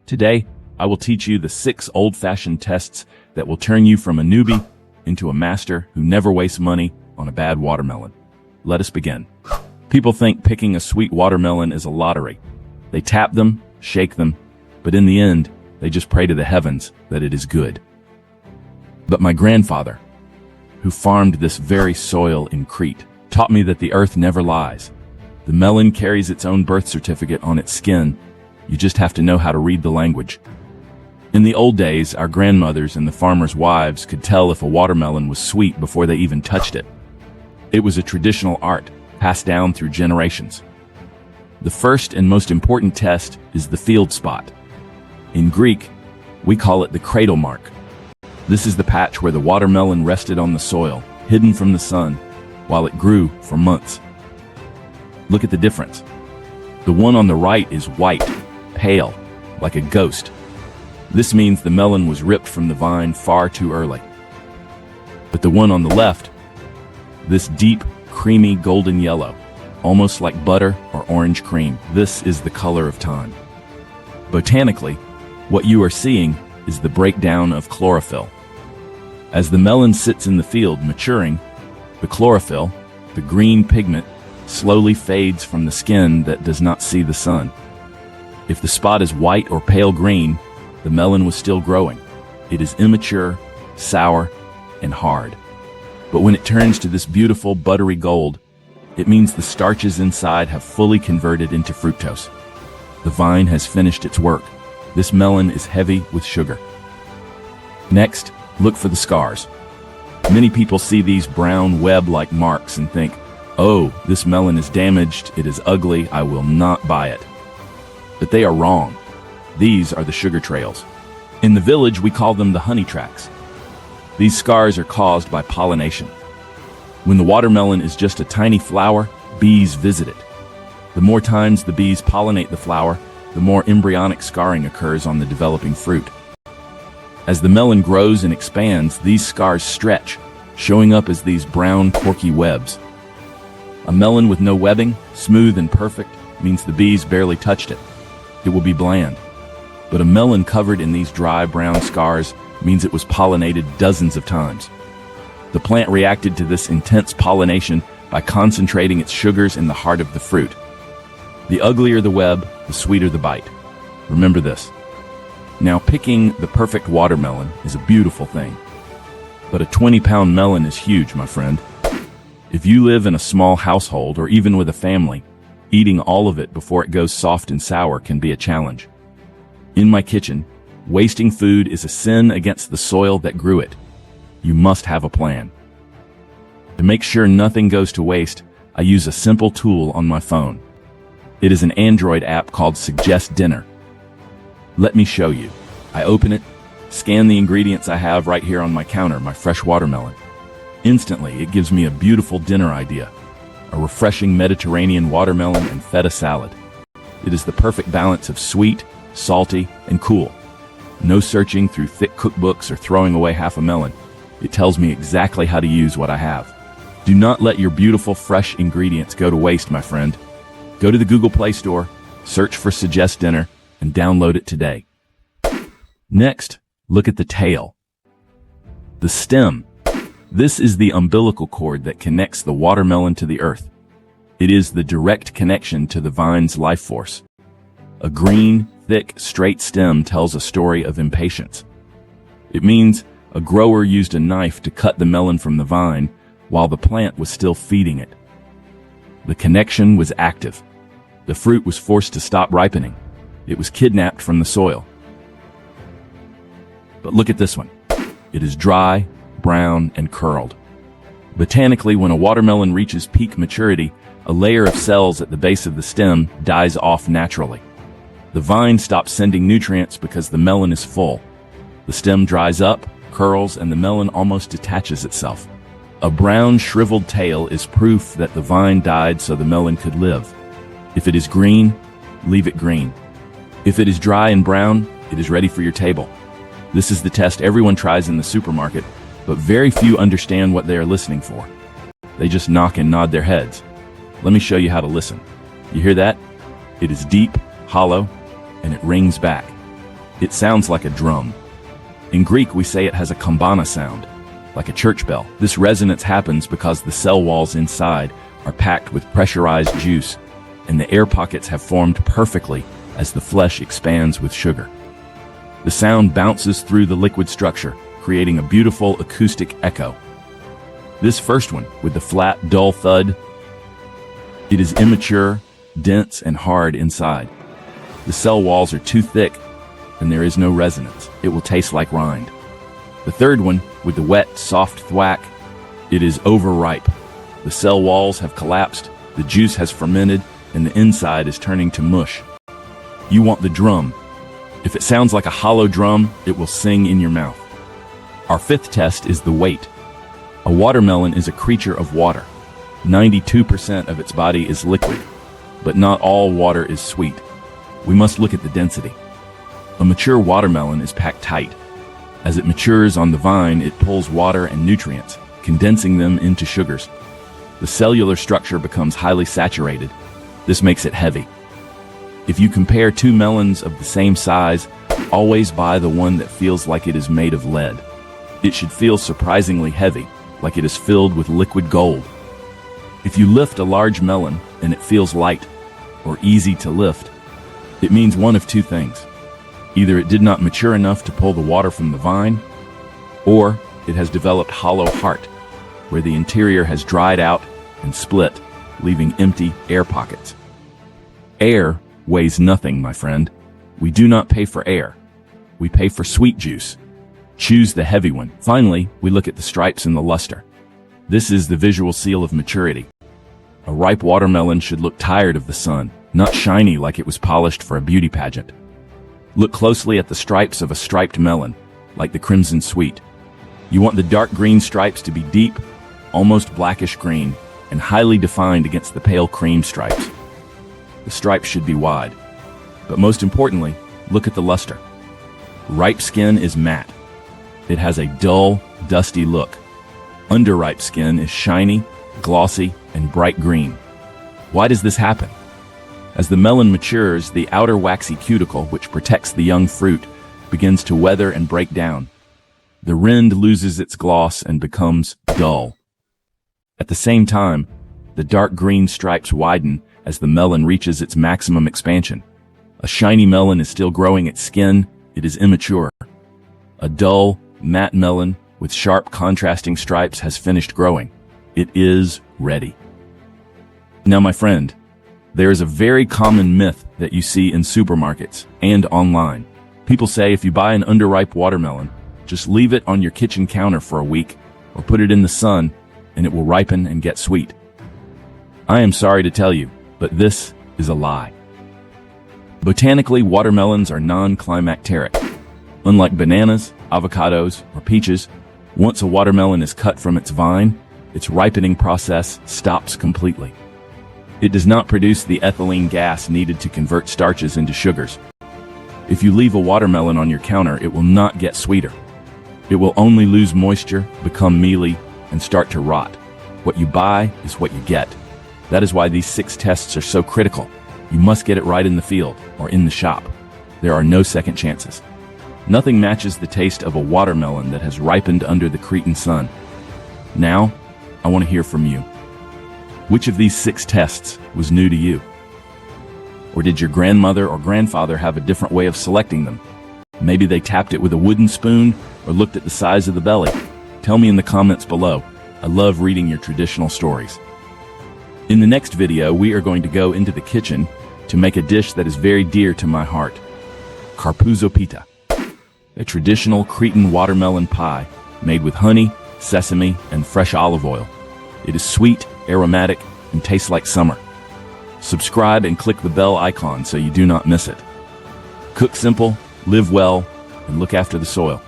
Today, I will teach you the 6 old-fashioned tests that will turn you from a newbie into a master who never wastes money on a bad watermelon. Let us begin. People think picking a sweet watermelon is a lottery. They tap them, shake them, but in the end, they just pray to the heavens that it is good. But my grandfather, who farmed this very soil in Crete, taught me that the earth never lies. The melon carries its own birth certificate on its skin. You just have to know how to read the language. In the old days, our grandmothers and the farmers' wives could tell if a watermelon was sweet before they even touched it. It was a traditional art, passed down through generations. The first and most important test is the field spot. In Greek, we call it the cradle mark. This is the patch where the watermelon rested on the soil, hidden from the sun, while it grew for months. Look at the difference. The one on the right is white, pale, like a ghost. This means the melon was ripped from the vine far too early. But the one on the left, this deep, creamy golden yellow, almost like butter or orange cream, this is the color of time. Botanically, what you are seeing is the breakdown of chlorophyll. As the melon sits in the field maturing, the chlorophyll, the green pigment, slowly fades from the skin that does not see the sun. If the spot is white or pale green, the melon was still growing. It is immature, sour, and hard. But when it turns to this beautiful buttery gold, it means the starches inside have fully converted into fructose. The vine has finished its work. This melon is heavy with sugar. Next, look for the scars. Many people see these brown web-like marks and think, "Oh, this melon is damaged, it is ugly, I will not buy it." But they are wrong. These are the sugar trails. In the village, we call them the honey tracks. These scars are caused by pollination. When the watermelon is just a tiny flower, bees visit it. The more times the bees pollinate the flower, the more embryonic scarring occurs on the developing fruit. As the melon grows and expands, these scars stretch, showing up as these brown, corky webs. A melon with no webbing, smooth and perfect, means the bees barely touched it. It will be bland. But a melon covered in these dry brown scars means it was pollinated dozens of times. The plant reacted to this intense pollination by concentrating its sugars in the heart of the fruit. The uglier the web, the sweeter the bite. Remember this. Now, picking the perfect watermelon is a beautiful thing. But a 20-pound melon is huge, my friend. If you live in a small household or even with a family, eating all of it before it goes soft and sour can be a challenge. In my kitchen, wasting food is a sin against the soil that grew it. You must have a plan. To make sure nothing goes to waste, I use a simple tool on my phone. It is an Android app called suggestdinner. Let me show you. I open it, scan the ingredients I have right here on my counter, my fresh watermelon. Instantly, it gives me a beautiful dinner idea. A refreshing Mediterranean watermelon and feta salad. It is the perfect balance of sweet, salty, and cool. No searching through thick cookbooks or throwing away half a melon. It tells me exactly how to use what I have. Do not let your beautiful, fresh ingredients go to waste, my friend. Go to the Google Play Store, search for Suggest Dinner, and download it today. Next, look at the tail. The stem. This is the umbilical cord that connects the watermelon to the earth. It is the direct connection to the vine's life force. A green, thick, straight stem tells a story of impatience. It means a grower used a knife to cut the melon from the vine while the plant was still feeding it. The connection was active. The fruit was forced to stop ripening. It was kidnapped from the soil. But look at this one. It is dry, brown, and curled. Botanically, when a watermelon reaches peak maturity, a layer of cells at the base of the stem dies off naturally. The vine stops sending nutrients because the melon is full. The stem dries up, curls, and the melon almost detaches itself. A brown, shriveled tail is proof that the vine died so the melon could live. If it is green, leave it green. If it is dry and brown, it is ready for your table. This is the test everyone tries in the supermarket, but very few understand what they are listening for. They just knock and nod their heads. Let me show you how to listen. You hear that? It is deep, hollow, and it rings back. It sounds like a drum. In Greek, we say it has a campana sound, like a church bell. This resonance happens because the cell walls inside are packed with pressurized juice, and the air pockets have formed perfectly as the flesh expands with sugar. The sound bounces through the liquid structure, creating a beautiful acoustic echo. This first one, with the flat, dull thud, it is immature, dense, and hard inside. The cell walls are too thick, and there is no resonance. It will taste like rind. The third one, with the wet, soft thwack, it is overripe. The cell walls have collapsed, the juice has fermented, and the inside is turning to mush. You want the drum. If it sounds like a hollow drum, it will sing in your mouth. Our fifth test is the weight. A watermelon is a creature of water. 92% of its body is liquid, but not all water is sweet. We must look at the density. A mature watermelon is packed tight. As it matures on the vine, it pulls water and nutrients, condensing them into sugars. The cellular structure becomes highly saturated. This makes it heavy. If you compare two melons of the same size, always buy the one that feels like it is made of lead. It should feel surprisingly heavy, like it is filled with liquid gold. If you lift a large melon and it feels light or easy to lift, it means one of two things. Either it did not mature enough to pull the water from the vine, or it has developed hollow heart, where the interior has dried out and split, leaving empty air pockets. Air weighs nothing, my friend. We do not pay for air. We pay for sweet juice. Choose the heavy one. Finally, we look at the stripes and the luster. This is the visual seal of maturity. A ripe watermelon should look tired of the sun, not shiny like it was polished for a beauty pageant. Look closely at the stripes of a striped melon, like the crimson sweet. You want the dark green stripes to be deep, almost blackish green, and highly defined against the pale cream stripes. The stripes should be wide. But most importantly, look at the luster. Ripe skin is matte. It has a dull, dusty look. Underripe skin is shiny, glossy, and bright green. Why does this happen? As the melon matures, the outer waxy cuticle, which protects the young fruit, begins to weather and break down. The rind loses its gloss and becomes dull. At the same time, the dark green stripes widen as the melon reaches its maximum expansion. A shiny melon is still growing its skin. It is immature. A dull, matte melon with sharp contrasting stripes has finished growing. It is ready. Now, my friend, there is a very common myth that you see in supermarkets and online. People say if you buy an underripe watermelon, just leave it on your kitchen counter for a week or put it in the sun and it will ripen and get sweet. I am sorry to tell you, but this is a lie. Botanically, watermelons are non-climacteric. Unlike bananas, avocados, or peaches, once a watermelon is cut from its vine, its ripening process stops completely. It does not produce the ethylene gas needed to convert starches into sugars. If you leave a watermelon on your counter, it will not get sweeter. It will only lose moisture, become mealy, and start to rot. What you buy is what you get. That is why these 6 tests are so critical. You must get it right in the field or in the shop. There are no second chances. Nothing matches the taste of a watermelon that has ripened under the Cretan sun. Now, I want to hear from you. Which of these 6 tests was new to you? Or did your grandmother or grandfather have a different way of selecting them? Maybe they tapped it with a wooden spoon or looked at the size of the belly. Tell me in the comments below. I love reading your traditional stories. In the next video, we are going to go into the kitchen to make a dish that is very dear to my heart. Carpuzzo pita, a traditional Cretan watermelon pie made with honey, sesame, and fresh olive oil. It is sweet, aromatic, and tastes like summer. Subscribe and click the bell icon so you do not miss it. Cook simple, live well, and look after the soil.